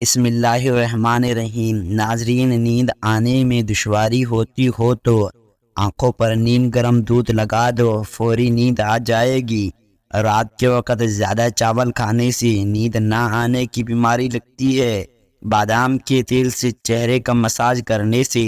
بسم اللہ الرحمن الرحیم۔ ناظرین، نیند آنے میں دشواری ہوتی ہو تو آنکھوں پر نیم گرم دودھ لگا دو، فوری نیند آ جائے گی۔ رات کے وقت زیادہ چاول کھانے سے نیند نہ آنے کی بیماری لگتی ہے۔ بادام کے تیل سے چہرے کا مساج کرنے سے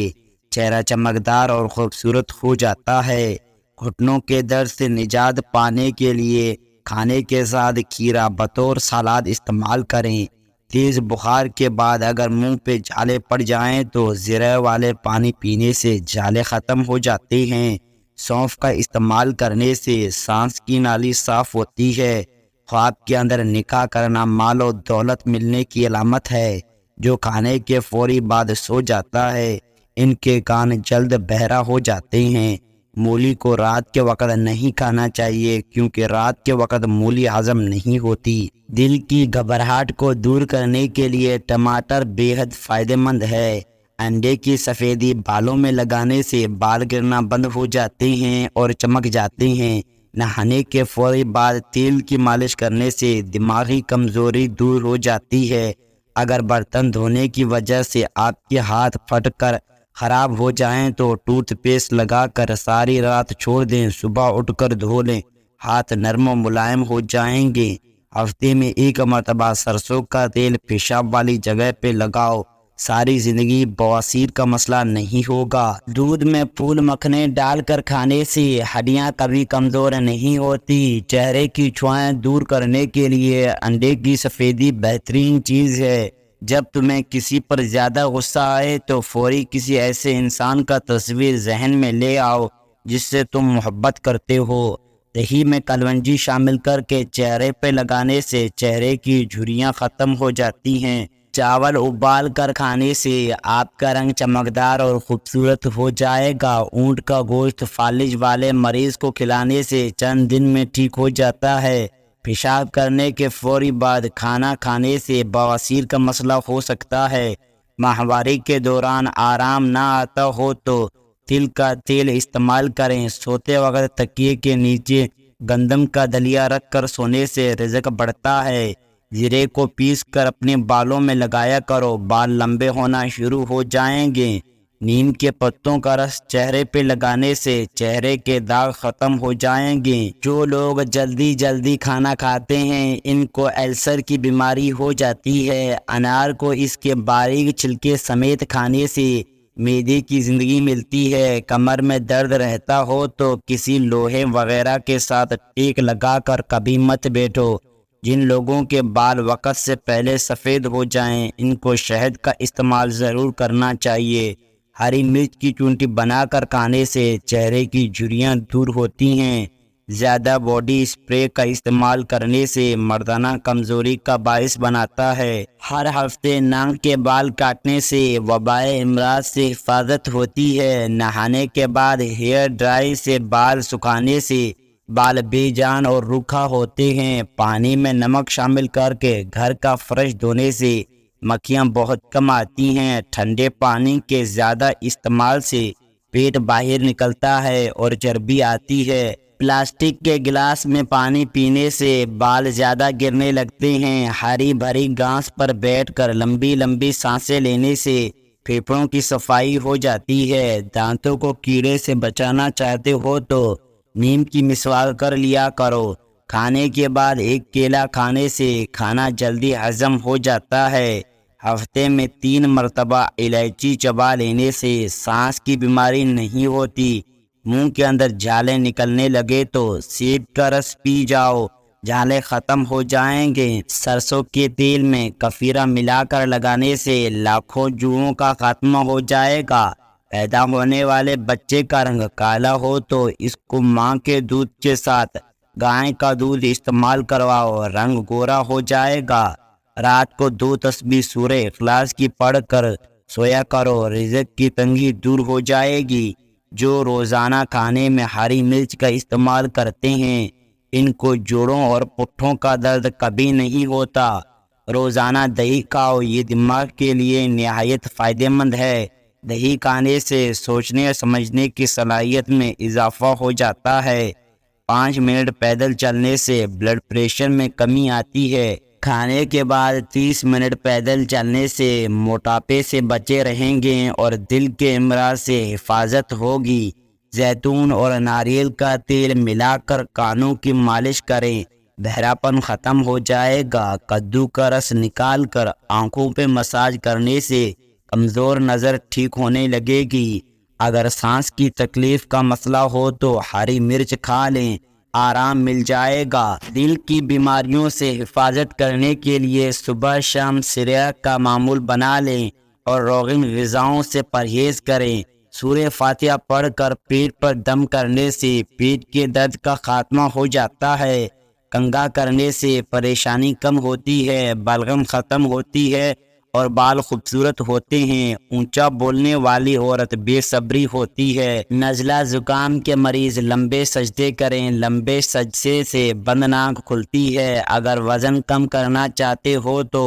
چہرہ چمکدار اور خوبصورت ہو جاتا ہے۔ گھٹنوں کے درد سے نجات پانے کے لیے کھانے کے ساتھ کھیرا بطور سلاد استعمال کریں۔ تیز بخار کے بعد اگر منہ پہ جالے پڑ جائیں تو زیرہ والے پانی پینے سے جالے ختم ہو جاتے ہیں۔ سونف کا استعمال کرنے سے سانس کی نالی صاف ہوتی ہے۔ خواب کے اندر نکاح کرنا مال و دولت ملنے کی علامت ہے۔ جو کھانے کے فوری بعد سو جاتا ہے، ان کے کان جلد بہرا ہو جاتے ہیں۔ مولی کو رات کے وقت نہیں کھانا چاہیے کیونکہ رات کے وقت مولی ہضم نہیں ہوتی۔ دل کی گھبراہٹ کو دور کرنے کے لیے ٹماٹر بے حد فائدہ مند ہے۔ انڈے کی سفیدی بالوں میں لگانے سے بال گرنا بند ہو جاتے ہیں اور چمک جاتے ہیں۔ نہانے کے فوری بعد تیل کی مالش کرنے سے دماغی کمزوری دور ہو جاتی ہے۔ اگر برتن دھونے کی وجہ سے آپ کے ہاتھ پھٹ کر خراب ہو جائیں تو ٹوتھ پیسٹ لگا کر ساری رات چھوڑ دیں، صبح اٹھ کر دھو لیں، ہاتھ نرم و ملائم ہو جائیں گے۔ ہفتے میں ایک مرتبہ سرسوں کا تیل پیشاب والی جگہ پہ لگاؤ، ساری زندگی بواسیر کا مسئلہ نہیں ہوگا۔ دودھ میں پھول مکھنے ڈال کر کھانے سے ہڈیاں کبھی کمزور نہیں ہوتی۔ چہرے کی چھوائیں دور کرنے کے لیے انڈے کی سفیدی بہترین چیز ہے۔ جب تمہیں کسی پر زیادہ غصہ آئے تو فوری کسی ایسے انسان کا تصویر ذہن میں لے آؤ جس سے تم محبت کرتے ہو۔ دہی میں کلونجی شامل کر کے چہرے پہ لگانے سے چہرے کی جھریاں ختم ہو جاتی ہیں۔ چاول ابال کر کھانے سے آپ کا رنگ چمکدار اور خوبصورت ہو جائے گا۔ اونٹ کا گوشت فالج والے مریض کو کھلانے سے چند دن میں ٹھیک ہو جاتا ہے۔ پیشاب کرنے کے فوری بعد کھانا کھانے سے بواسیر کا مسئلہ ہو سکتا ہے۔ ماہواری کے دوران آرام نہ آتا ہو تو تل کا تیل استعمال کریں۔ سوتے وقت تکیے کے نیچے گندم کا دلیا رکھ کر سونے سے رزق بڑھتا ہے۔ زیرے کو پیس کر اپنے بالوں میں لگایا کرو، بال لمبے ہونا شروع ہو جائیں گے۔ نیم کے پتوں کا رس چہرے پہ لگانے سے چہرے کے داغ ختم ہو جائیں گے۔ جو لوگ جلدی کھانا کھاتے ہیں ان کو السر کی بیماری ہو جاتی ہے۔ انار کو اس کے باریک چھلکے سمیت کھانے سے معدے کی زندگی ملتی ہے۔ کمر میں درد رہتا ہو تو کسی لوہے وغیرہ کے ساتھ ٹیک لگا کر کبھی مت بیٹھو۔ جن لوگوں کے بال وقت سے پہلے سفید ہو جائیں ان کو شہد کا استعمال ضرور کرنا چاہیے۔ ہری مرچ کی چونٹی بنا کر کھانے سے چہرے کی جھریاں دور ہوتی ہیں۔ زیادہ باڈی اسپرے کا استعمال کرنے سے مردانہ کمزوری کا باعث بناتا ہے۔ ہر ہفتے ناک کے بال کاٹنے سے وبائے امراض سے حفاظت ہوتی ہے۔ نہانے کے بعد ہیئر ڈرائی سے بال سکھانے سے بال بے جان اور روکھا ہوتے ہیں۔ پانی میں نمک شامل کر کے گھر کا فرش دھونے سے مکھیاں بہت کم آتی ہیں۔ ٹھنڈے پانی کے زیادہ استعمال سے پیٹ باہر نکلتا ہے اور چربی آتی ہے۔ پلاسٹک کے گلاس میں پانی پینے سے بال زیادہ گرنے لگتے ہیں۔ ہری بھری گھاس پر بیٹھ کر لمبی سانسیں لینے سے پھیپھڑوں کی صفائی ہو جاتی ہے۔ دانتوں کو کیڑے سے بچانا چاہتے ہو تو نیم کی مسواک کر لیا کرو۔ کھانے کے بعد ایک کیلا کھانے سے کھانا جلدی ہضم ہو جاتا ہے۔ ہفتے میں 3 مرتبہ الائچی چبا لینے سے سانس کی بیماری نہیں ہوتی۔ منہ کے اندر جالے نکلنے لگے تو سیب کا رس پی جاؤ، جالے ختم ہو جائیں گے۔ سرسوں کے تیل میں کفیرہ ملا کر لگانے سے لاکھوں جوؤں کا خاتمہ ہو جائے گا۔ پیدا ہونے والے بچے کا رنگ کالا ہو تو اس کو ماں کے دودھ کے ساتھ گائے کا دودھ استعمال کرواؤ، رنگ گورا ہو جائے گا۔ رات کو 2 تسبیح سورہ اخلاص کی پڑھ کر سویا کرو، رزق کی تنگی دور ہو جائے گی۔ جو روزانہ کھانے میں ہری مرچ کا استعمال کرتے ہیں ان کو جوڑوں اور پٹھوں کا درد کبھی نہیں ہوتا۔ روزانہ دہی کھاؤ، یہ دماغ کے لیے نہایت فائدہ مند ہے۔ دہی کھانے سے سوچنے اور سمجھنے کی صلاحیت میں اضافہ ہو جاتا ہے۔ 5 منٹ پیدل چلنے سے بلڈ پریشر میں کمی آتی ہے۔ کھانے کے بعد 30 منٹ پیدل چلنے سے موٹاپے سے بچے رہیں گے اور دل کے امراض سے حفاظت ہوگی۔ زیتون اور ناریل کا تیل ملا کر کانوں کی مالش کریں، بہراپن ختم ہو جائے گا۔ کدو کا رس نکال کر آنکھوں پہ مساج کرنے سے کمزور نظر ٹھیک ہونے لگے گی۔ اگر سانس کی تکلیف کا مسئلہ ہو تو ہری مرچ کھا لیں، آرام مل جائے گا۔ دل کی بیماریوں سے حفاظت کرنے کے لیے صبح شام سیرک کا معمول بنا لیں اور روغن غذاؤں سے پرہیز کریں۔ سورہ فاتحہ پڑھ کر پیٹ پر دم کرنے سے پیٹ کے درد کا خاتمہ ہو جاتا ہے۔ کنگھا کرنے سے پریشانی کم ہوتی ہے، بلغم ختم ہوتی ہے اور بال خوبصورت ہوتے ہیں۔ اونچا بولنے والی عورت بے صبری ہوتی ہے۔ نزلہ زکام کے مریض لمبے سجدے کریں، لمبے سجدے سے بند ناک کھلتی ہے۔ اگر وزن کم کرنا چاہتے ہو تو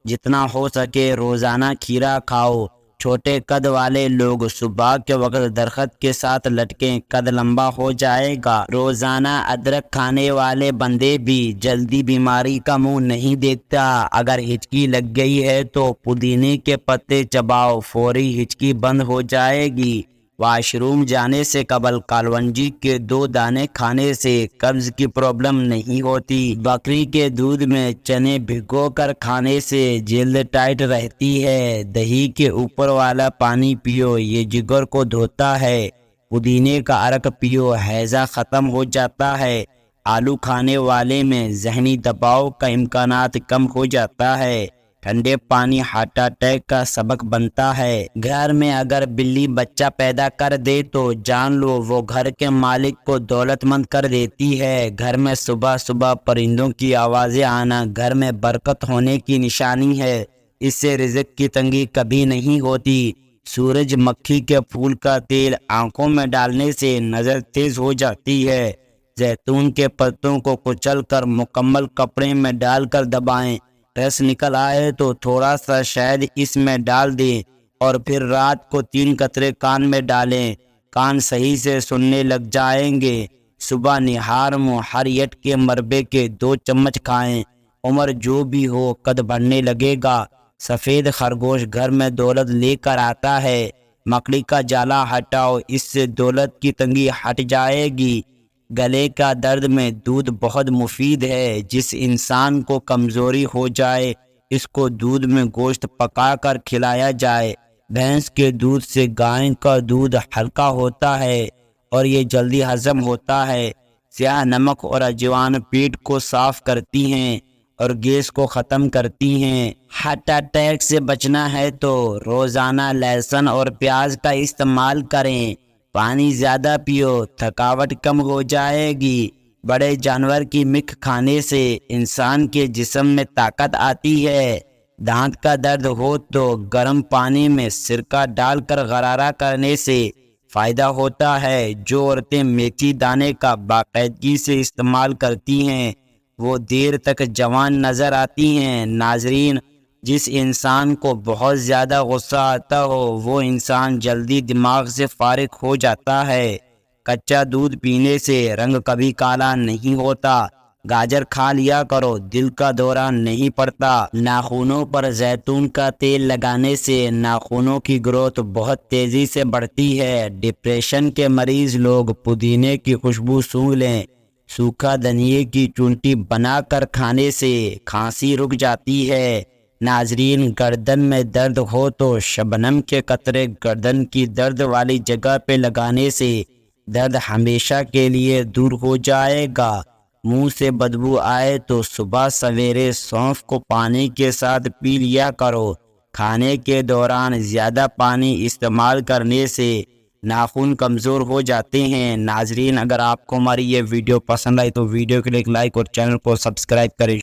جتنا ہو سکے روزانہ کھیرا کھاؤ۔ چھوٹے قد والے لوگ صبح کے وقت درخت کے ساتھ لٹکیں، قد لمبا ہو جائے گا۔ روزانہ ادرک کھانے والے بندے بھی جلدی بیماری کا منہ نہیں دیکھتا۔ اگر ہچکی لگ گئی ہے تو پودینے کے پتے چباؤ، فوری ہچکی بند ہو جائے گی۔ واش روم جانے سے قبل کالونجی کے 2 دانے کھانے سے قبض کی پرابلم نہیں ہوتی۔ بکری کے دودھ میں چنے بھگو کر کھانے سے جلد ٹائٹ رہتی ہے۔ دہی کے اوپر والا پانی پیو، یہ جگر کو دھوتا ہے۔ پودینے کا عرق پیو، ہیضہ ختم ہو جاتا ہے۔ آلو کھانے والے میں ذہنی دباؤ کا امکانات کم ہو جاتا ہے۔ ٹھنڈے پانی ہارٹ اٹیک کا سبب بنتا ہے۔ گھر میں اگر بلی بچہ پیدا کر دے تو جان لو وہ گھر کے مالک کو دولت مند کر دیتی ہے۔ گھر میں صبح صبح پرندوں کی آوازیں آنا گھر میں برکت ہونے کی نشانی ہے۔ اس سے رزق کی تنگی کبھی نہیں ہوتی۔ سورج مکھی کے پھول کا تیل آنکھوں میں ڈالنے سے نظر تیز ہو جاتی ہے۔ زیتون کے پتوں کو کچل کر مکمل کپڑے میں ڈال کر دبائیں، رس نکل آئے تو تھوڑا سا شہد اس میں ڈال دیں اور پھر رات کو 3 قطرے کان میں ڈالیں، کان صحیح سے سننے لگ جائیں گے۔ صبح نہار منہ ہریٹ کے مربے کے 2 چمچ کھائیں، عمر جو بھی ہو قد بڑھنے لگے گا۔ سفید خرگوش گھر میں دولت لے کر آتا ہے، مکڑی کا جالا ہٹاؤ، اس سے دولت کی تنگی ہٹ جائے گی۔ گلے کا درد میں دودھ بہت مفید ہے۔ جس انسان کو کمزوری ہو جائے اس کو دودھ میں گوشت پکا کر کھلایا جائے۔ بھینس کے دودھ سے گائے کا دودھ ہلکا ہوتا ہے اور یہ جلدی ہضم ہوتا ہے۔ سیاہ نمک اور اجوان پیٹ کو صاف کرتی ہیں اور گیس کو ختم کرتی ہیں۔ ہارٹ اٹیک سے بچنا ہے تو روزانہ لہسن اور پیاز کا استعمال کریں۔ پانی زیادہ پیو، تھکاوٹ کم ہو جائے گی۔ بڑے جانور کی مکھ کھانے سے انسان کے جسم میں طاقت آتی ہے۔ دانت کا درد ہو تو گرم پانی میں سرکہ ڈال کر غرارہ کرنے سے فائدہ ہوتا ہے۔ جو عورتیں میتھی دانے کا باقاعدگی سے استعمال کرتی ہیں وہ دیر تک جوان نظر آتی ہیں۔ ناظرین، جس انسان کو بہت زیادہ غصہ آتا ہو وہ انسان جلدی دماغ سے فارغ ہو جاتا ہے۔ کچا دودھ پینے سے رنگ کبھی کالا نہیں ہوتا۔ گاجر کھا لیا کرو، دل کا دورہ نہیں پڑتا۔ ناخنوں پر زیتون کا تیل لگانے سے ناخنوں کی گروتھ بہت تیزی سے بڑھتی ہے۔ ڈپریشن کے مریض لوگ پودینے کی خوشبو سونگھ لیں۔ سوکھا دھنیے کی چونٹی بنا کر کھانے سے کھانسی رک جاتی ہے۔ ناظرین، گردن میں درد ہو تو شبنم کے قطرے گردن کی درد والی جگہ پہ لگانے سے درد ہمیشہ کے لیے دور ہو جائے گا۔ منہ سے بدبو آئے تو صبح سویرے سونف کو پانی کے ساتھ پی لیا کرو۔ کھانے کے دوران زیادہ پانی استعمال کرنے سے ناخن کمزور ہو جاتے ہیں۔ ناظرین، اگر آپ کو ہماری یہ ویڈیو پسند آئی تو ویڈیو کے لیے ایک لائک اور چینل کو سبسکرائب کریں۔